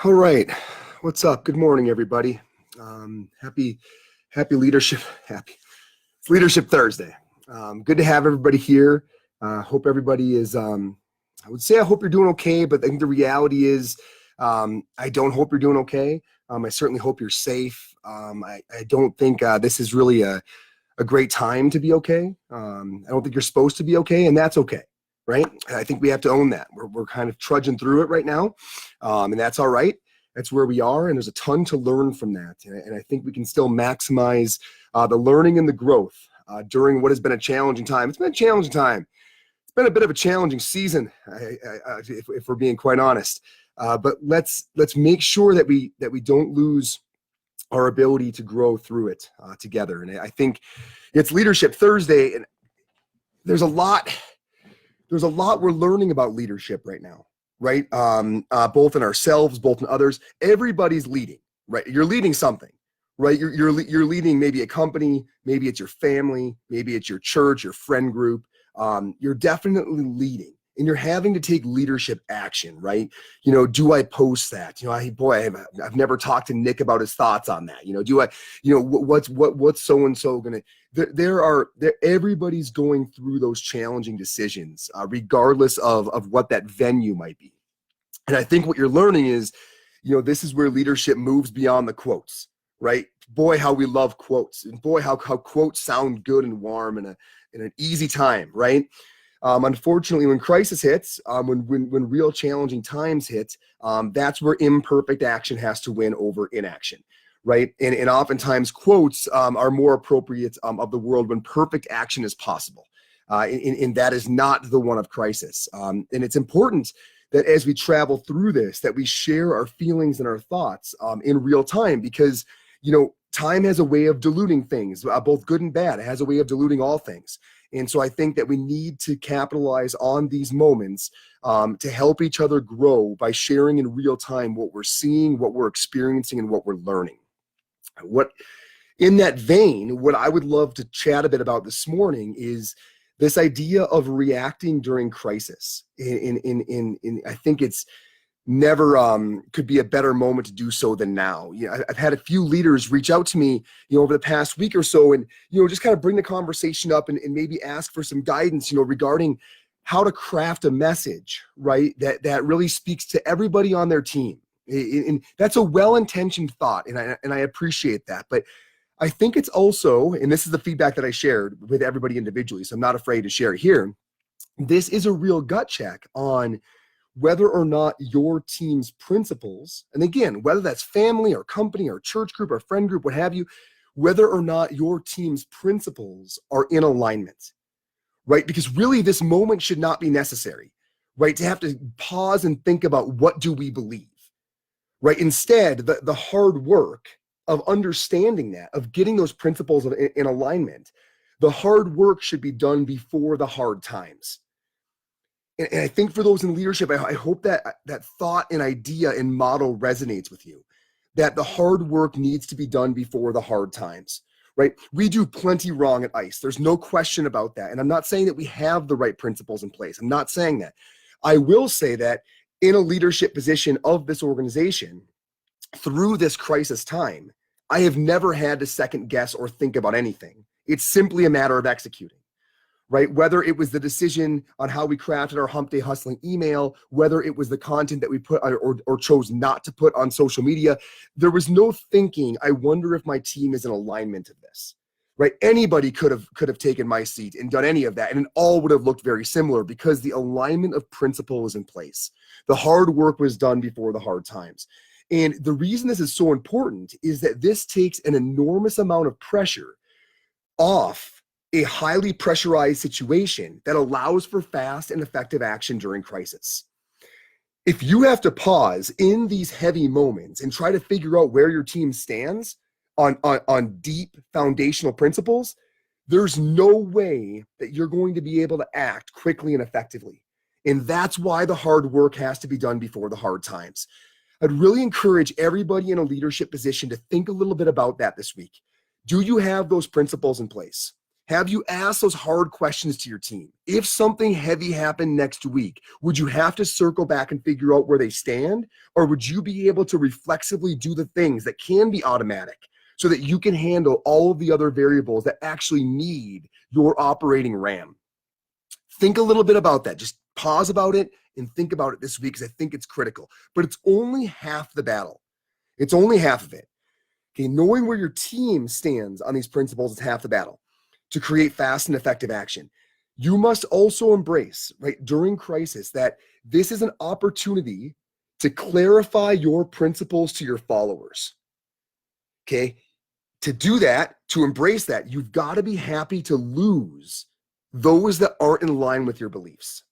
All right. What's up? Good morning, everybody. Happy leadership. It's Leadership Thursday. Good to have everybody here. Hope everybody is, I hope you're doing okay, but I think the reality is, I don't hope you're doing okay. I certainly hope you're safe. I don't think this is really a great time to be okay. I don't think you're supposed to be okay, and that's okay. Right? I think we have to own that. We're kind of trudging through it right now, and that's all right. That's where we are, and there's a ton to learn from that. And I think we can still maximize the learning and the growth during what has been a challenging time. It's been a challenging time. It's been a bit of a challenging season, if we're being quite honest. But let's make sure that we don't lose our ability to grow through it together. And I think it's Leadership Thursday, and there's a lot we're learning about leadership right now, right? Both in ourselves, both in others. Everybody's leading, right? You're leading something, right? You're leading maybe a company, maybe it's your family, maybe it's your church, your friend group. You're definitely leading, and you're having to take leadership action, right? Do I post that? I've never talked to Nick about his thoughts on that. What's so-and-so gonna? Everybody's going through those challenging decisions, regardless of what that venue might be. And I think what you're learning is, this is where leadership moves beyond the quotes, right? Boy, how we love quotes, and boy, how quotes sound good and warm in an easy time, right? Unfortunately, when crisis hits, when real challenging times hit, that's where imperfect action has to win over inaction, right? And oftentimes quotes are more appropriate of the world when perfect action is possible. And that is not the one of crisis. And it's important that as we travel through this, that we share our feelings and our thoughts in real time, because, time has a way of diluting things, both good and bad. It has a way of diluting all things. And so I think that we need to capitalize on these moments to help each other grow by sharing in real time what we're seeing, what we're experiencing, and what we're learning. In that vein, what I would love to chat a bit about this morning is this idea of reacting during crisis. I think it's never could be a better moment to do so than now. I've had a few leaders reach out to me, over the past week or so, and just kind of bring the conversation up and maybe ask for some guidance, regarding how to craft a message, right, that really speaks to everybody on their team. And that's a well-intentioned thought, and I appreciate that. But I think it's also, and this is the feedback that I shared with everybody individually, so I'm not afraid to share it here. This is a real gut check on whether or not your team's principles, and again, whether that's family or company or church group or friend group, what have you, whether or not your team's principles are in alignment, right? Because really this moment should not be necessary, right? To have to pause and think about, what do we believe, right? Instead, the hard work of understanding that, of getting those principles in alignment, the hard work should be done before the hard times. And I think for those in leadership, I hope that thought and idea and model resonates with you, that the hard work needs to be done before the hard times, right? We do plenty wrong at ICE. There's no question about that. And I'm not saying that we have the right principles in place. I'm not saying that. I will say that in a leadership position of this organization, through this crisis time, I have never had to second guess or think about anything. It's simply a matter of executing. Right? Whether it was the decision on how we crafted our Hump Day Hustling email, whether it was the content that we put on, or chose not to put on social media, there was no thinking, I wonder if my team is in alignment of this, right? Anybody could have taken my seat and done any of that, and it all would have looked very similar, because the alignment of principle was in place. The hard work was done before the hard times. And the reason this is so important is that this takes an enormous amount of pressure off a highly pressurized situation that allows for fast and effective action during crisis. If you have to pause in these heavy moments and try to figure out where your team stands on deep foundational principles, there's no way that you're going to be able to act quickly and effectively. And that's why the hard work has to be done before the hard times. I'd really encourage everybody in a leadership position to think a little bit about that this week. Do you have those principles in place? Have you asked those hard questions to your team? If something heavy happened next week, would you have to circle back and figure out where they stand? Or would you be able to reflexively do the things that can be automatic so that you can handle all of the other variables that actually need your operating RAM? Think a little bit about that. Just pause about it and think about it this week, because I think it's critical. But it's only half the battle. It's only half of it. Okay, knowing where your team stands on these principles is half the battle. To create fast and effective action, you must also embrace, right, during crisis, that this is an opportunity to clarify your principles to your followers. Okay, to do that, to embrace that, you've got to be happy to lose those that aren't in line with your beliefs.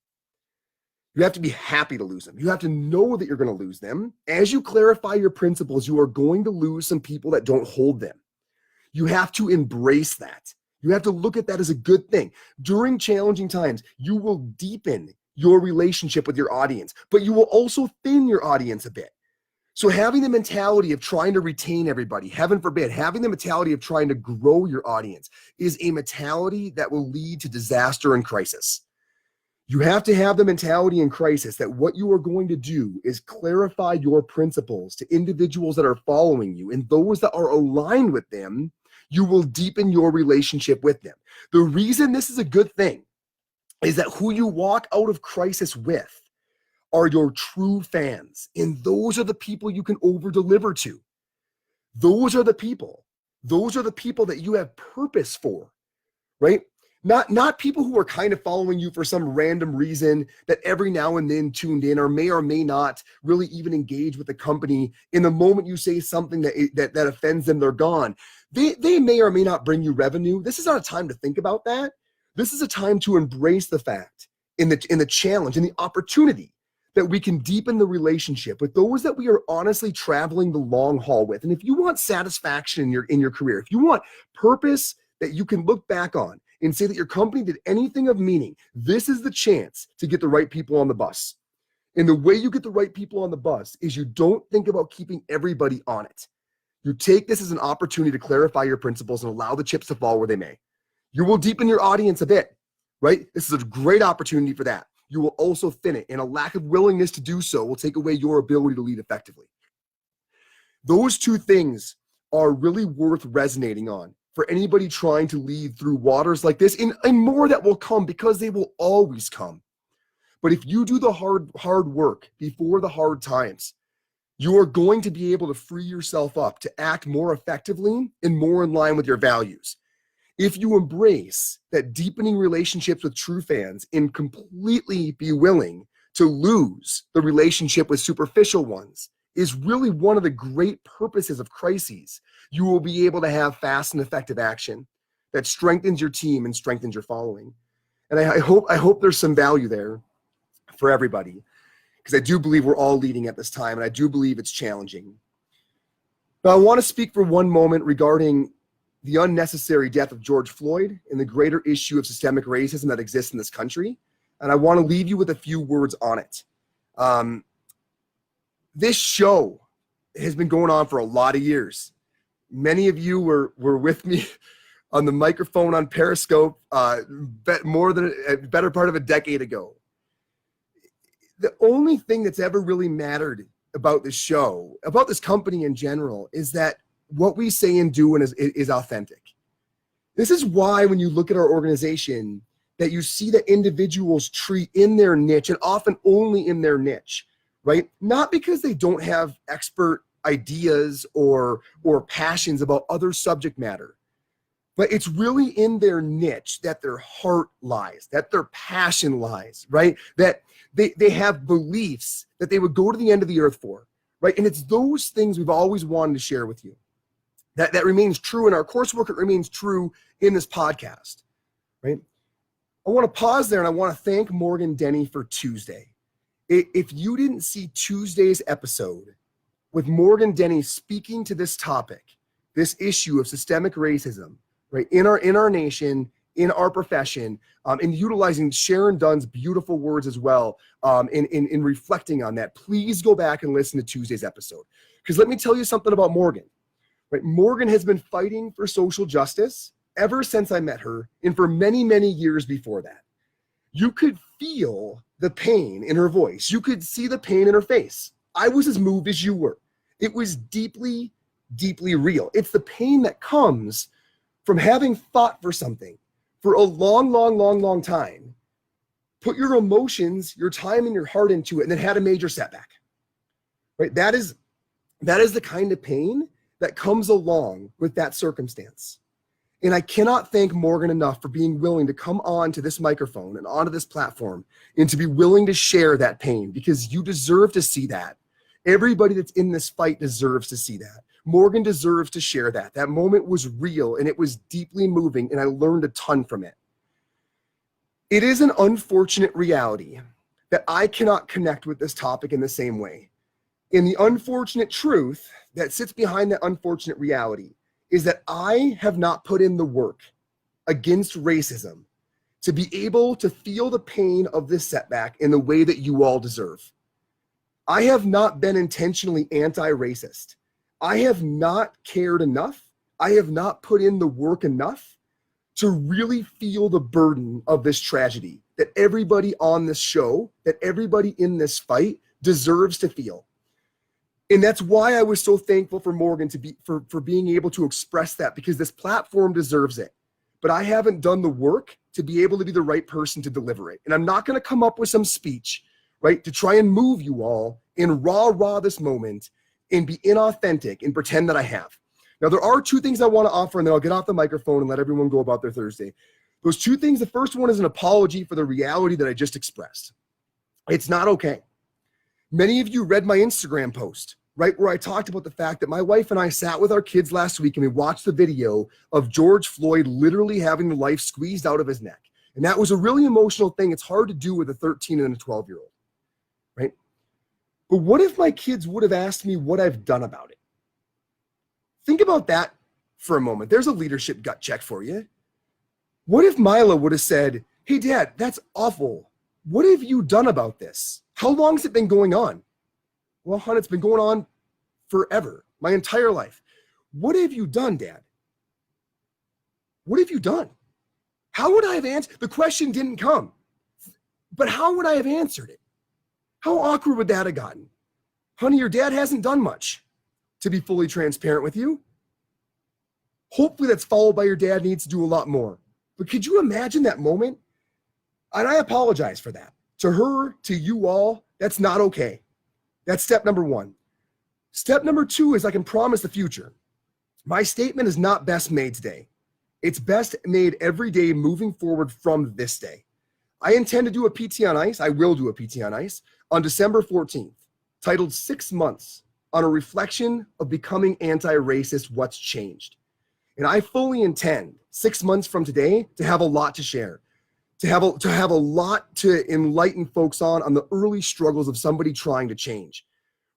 You have to be happy to lose them. You have to know that you're going to lose them. As you clarify your principles, you are going to lose some people that don't hold them. You have to embrace that. You have to look at that as a good thing. During challenging times, you will deepen your relationship with your audience, but you will also thin your audience a bit. So having the mentality of trying to retain everybody, heaven forbid, having the mentality of trying to grow your audience is a mentality that will lead to disaster and crisis. You have to have the mentality in crisis that what you are going to do is clarify your principles to individuals that are following you, and those that are aligned with them, you will deepen your relationship with them. The reason this is a good thing is that who you walk out of crisis with are your true fans. And those are the people you can over deliver to. Those are the people that you have purpose for, right? Not people who are kind of following you for some random reason that every now and then tuned in or may not really even engage with the company. In the moment you say something that offends them, they're gone. They may or may not bring you revenue. This is not a time to think about that. This is a time to embrace the fact in the challenge and the opportunity that we can deepen the relationship with those that we are honestly traveling the long haul with. And if you want satisfaction in your career, if you want purpose that you can look back on and say that your company did anything of meaning, this is the chance to get the right people on the bus. And the way you get the right people on the bus is you don't think about keeping everybody on it. You take this as an opportunity to clarify your principles and allow the chips to fall where they may. You will deepen your audience a bit, right? This is a great opportunity for that. You will also thin it, and a lack of willingness to do so will take away your ability to lead effectively. Those two things are really worth resonating on for anybody trying to lead through waters like this, and more that will come, because they will always come. But if you do the hard work before the hard times, you are going to be able to free yourself up to act more effectively and more in line with your values. If you embrace that deepening relationships with true fans and completely be willing to lose the relationship with superficial ones, is really one of the great purposes of crises. You will be able to have fast and effective action that strengthens your team and strengthens your following. And I hope there's some value there for everybody, because I do believe we're all leading at this time, and I do believe it's challenging. Now, I want to speak for one moment regarding the unnecessary death of George Floyd and the greater issue of systemic racism that exists in this country. And I want to leave you with a few words on it. This show has been going on for a lot of years. Many of you were with me on the microphone on Periscope more than a better part of a decade ago. The only thing that's ever really mattered about this show, about this company in general, is that what we say and do is authentic. This is why when you look at our organization, that you see that individuals treat in their niche, and often only in their niche, right? Not because they don't have expert ideas or passions about other subject matter, but it's really in their niche that their heart lies, that their passion lies, right? That they have beliefs that they would go to the end of the earth for, right? And it's those things we've always wanted to share with you. That remains true in our coursework. It remains true in this podcast, right? I want to pause there, and I want to thank Morgan Denney for Tuesday. If you didn't see Tuesday's episode with Morgan Denney speaking to this topic, this issue of systemic racism, right, in our nation, in our profession, and utilizing Sharon Dunn's beautiful words as well, in reflecting on that, please go back and listen to Tuesday's episode. Because let me tell you something about Morgan. Right? Morgan has been fighting for social justice, ever since I met her and for many, many years before that. You could feel the pain in her voice. You could see the pain in her face. I was as moved as you were. It was deeply, deeply real. It's the pain that comes from having fought for something for a long, long, long, long time, put your emotions, your time, and your heart into it, and then had a major setback. Right? That is the kind of pain that comes along with that circumstance. And I cannot thank Morgan enough for being willing to come on to this microphone and onto this platform and to be willing to share that pain, because you deserve to see that. Everybody that's in this fight deserves to see that. Morgan deserves to share that. That moment was real and it was deeply moving, and I learned a ton from it. It is an unfortunate reality that I cannot connect with this topic in the same way. And the unfortunate truth that sits behind that unfortunate reality is that I have not put in the work against racism to be able to feel the pain of this setback in the way that you all deserve. I have not been intentionally anti-racist. I have not cared enough. I have not put in the work enough to really feel the burden of this tragedy that everybody on this show, that everybody in this fight deserves to feel. And that's why I was so thankful for Morgan for being able to express that, because this platform deserves it. But I haven't done the work to be able to be the right person to deliver it. And I'm not going to come up with some speech, right, to try and move you all and rah this moment and be inauthentic and pretend that I have. Now, there are two things I want to offer, and then I'll get off the microphone and let everyone go about their Thursday. Those two things, the first one is an apology for the reality that I just expressed. It's not okay. Many of you read my Instagram post, right, where I talked about the fact that my wife and I sat with our kids last week and we watched the video of George Floyd literally having the life squeezed out of his neck. And that was a really emotional thing. It's hard to do with a 13 and a 12-year-old, right? But what if my kids would have asked me what I've done about it? Think about that for a moment. There's a leadership gut check for you. What if Mila would have said, hey, Dad, that's awful. What have you done about this? How long has it been going on? Well, hon, it's been going on forever, my entire life. What have you done, Dad? What have you done? How would I have answered? The question didn't come, but how would I have answered it? How awkward would that have gotten? Honey, your dad hasn't done much, to be fully transparent with you. Hopefully that's followed by your dad needs to do a lot more. But could you imagine that moment? And I apologize for that. To her, to you all, that's not okay. That's step number one. Step number two is I can promise the future. My statement is not best made today. It's best made every day moving forward from this day. I intend to do a PT on Ice. I will do a PT on Ice on December 14th, titled 6 Months on a Reflection of Becoming Anti-Racist, What's Changed. And I fully intend 6 months from today to have a lot to share, to have a lot to enlighten folks on the early struggles of somebody trying to change,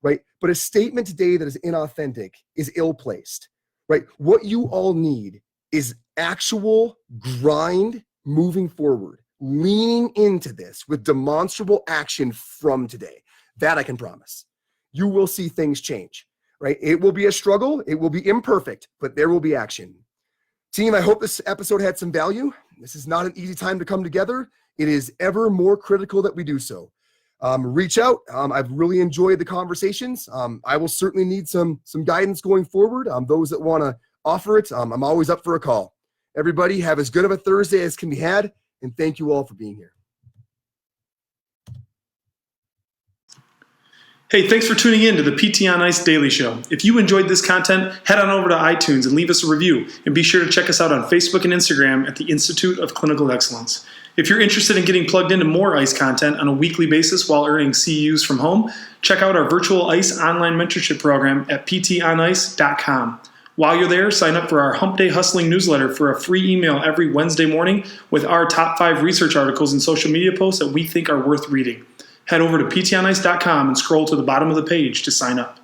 right? But a statement today that is inauthentic is ill-placed, right? What you all need is actual grind moving forward, leaning into this with demonstrable action from today. That I can promise. You will see things change, right? It will be a struggle. It will be imperfect, but there will be action. Team, I hope this episode had some value. This is not an easy time to come together. It is ever more critical that we do so. Reach out. I've really enjoyed the conversations. I will certainly need some guidance going forward. Those that want to offer it, I'm always up for a call. Everybody have as good of a Thursday as can be had, and thank you all for being here. Hey, thanks for tuning in to the PT on Ice Daily Show. If you enjoyed this content, head on over to iTunes and leave us a review. And be sure to check us out on Facebook and Instagram at the Institute of Clinical Excellence. If you're interested in getting plugged into more ICE content on a weekly basis while earning CEUs from home, check out our virtual ICE online mentorship program at ptonice.com. While you're there, sign up for our Hump Day Hustling newsletter for a free email every Wednesday morning with our top 5 research articles and social media posts that we think are worth reading. Head over to ptonice.com and scroll to the bottom of the page to sign up.